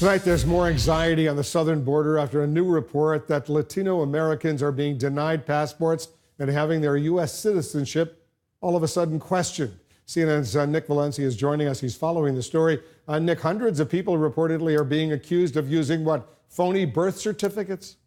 Tonight, there's more anxiety on the southern border after a new report that Latino Americans are being denied passports and having their U.S. citizenship all of a sudden questioned. CNN's Nick Valencia is joining us. He's following the story. Nick, hundreds of people reportedly are being accused of using what, phony birth certificates?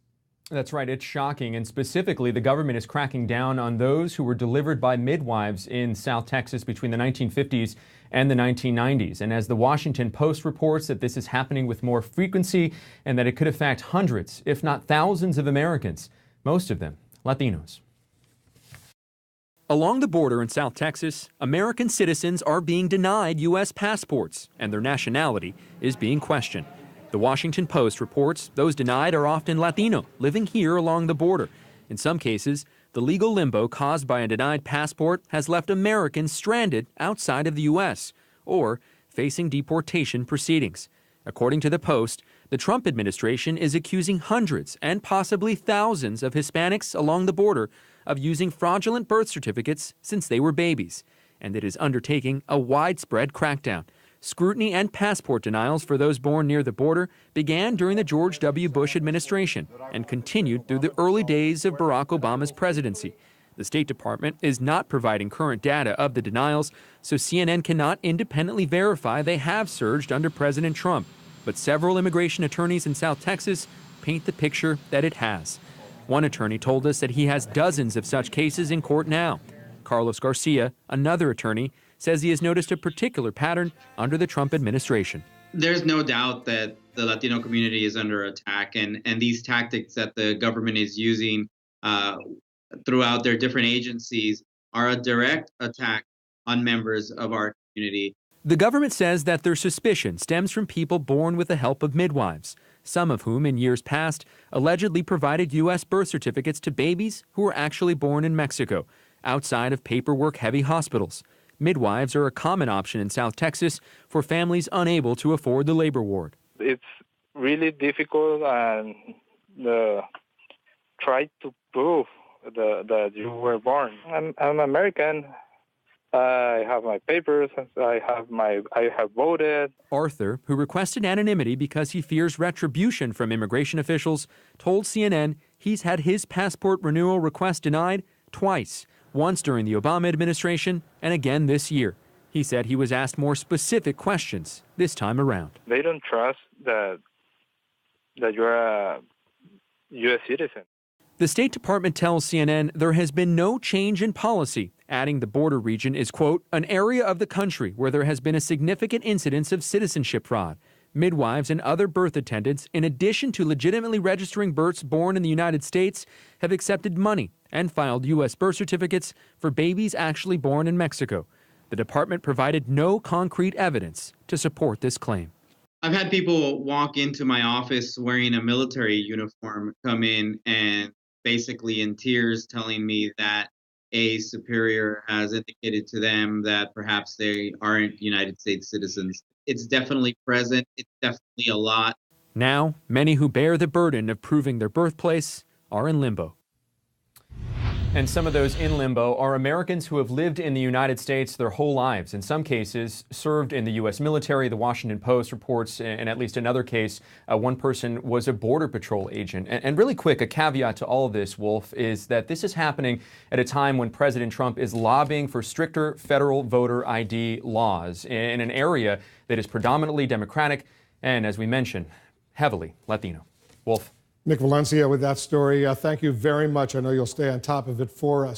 That's right. It's shocking. And specifically, the government is cracking down on those who were delivered by midwives in South Texas between the 1950s and the 1990s. And as the Washington Post reports that this is happening with more frequency and that it could affect hundreds, if not thousands of Americans, most of them Latinos. Along the border in South Texas, American citizens are being denied U.S. passports, and their nationality is being questioned. The Washington Post reports those denied are often Latino, living here along the border. In some cases, the legal limbo caused by a denied passport has left Americans stranded outside of the U.S. or facing deportation proceedings. According to the Post, the Trump administration is accusing hundreds and possibly thousands of Hispanics along the border of using fraudulent birth certificates since they were babies, and it is undertaking a widespread crackdown. Scrutiny and passport denials for those born near the border began during the George W. Bush administration and continued through the early days of Barack Obama's presidency. The State Department is not providing current data of the denials, so CNN cannot independently verify they have surged under President Trump. But several immigration attorneys in South Texas paint the picture that it has. One attorney told us that he has dozens of such cases in court now. Carlos Garcia, another attorney, says he has noticed a particular pattern under the Trump administration. There's no doubt that the Latino community is under attack, and these tactics that the government is using throughout their different agencies are a direct attack on members of our community. The government says that their suspicion stems from people born with the help of midwives, some of whom in years past allegedly provided U.S. birth certificates to babies who were actually born in Mexico, outside of paperwork-heavy hospitals. Midwives are a common option in South Texas for families unable to afford the labor ward. It's really difficult and try to prove that you were born. I'm American. I have my papers. I have voted. Arthur, who requested anonymity because he fears retribution from immigration officials, told CNN he's had his passport renewal request denied twice. Once during the Obama administration and again this year. He said he was asked more specific questions this time around. They don't trust that you're a U.S. citizen. The State Department tells CNN there has been no change in policy, adding the border region is, quote, an area of the country where there has been a significant incidence of citizenship fraud. Midwives and other birth attendants, in addition to legitimately registering births born in the United States, have accepted money and filed U.S. birth certificates for babies actually born in Mexico. The department provided no concrete evidence to support this claim. I've had people walk into my office wearing a military uniform, come in and basically in tears telling me that a superior has indicated to them that perhaps they aren't United States citizens. It's definitely present. It's definitely a lot. Now, many who bear the burden of proving their birthplace are in limbo. And some of those in limbo are Americans who have lived in the United States their whole lives. In some cases, served in the U.S. military. The Washington Post reports in at least another case, one person was a Border Patrol agent. And really quick, a caveat to all of this, Wolf, is that this is happening at a time when President Trump is lobbying for stricter federal voter ID laws in an area that is predominantly Democratic and, as we mentioned, heavily Latino. Wolf. Nick Valencia with that story. Thank you very much. I know you'll stay on top of it for us.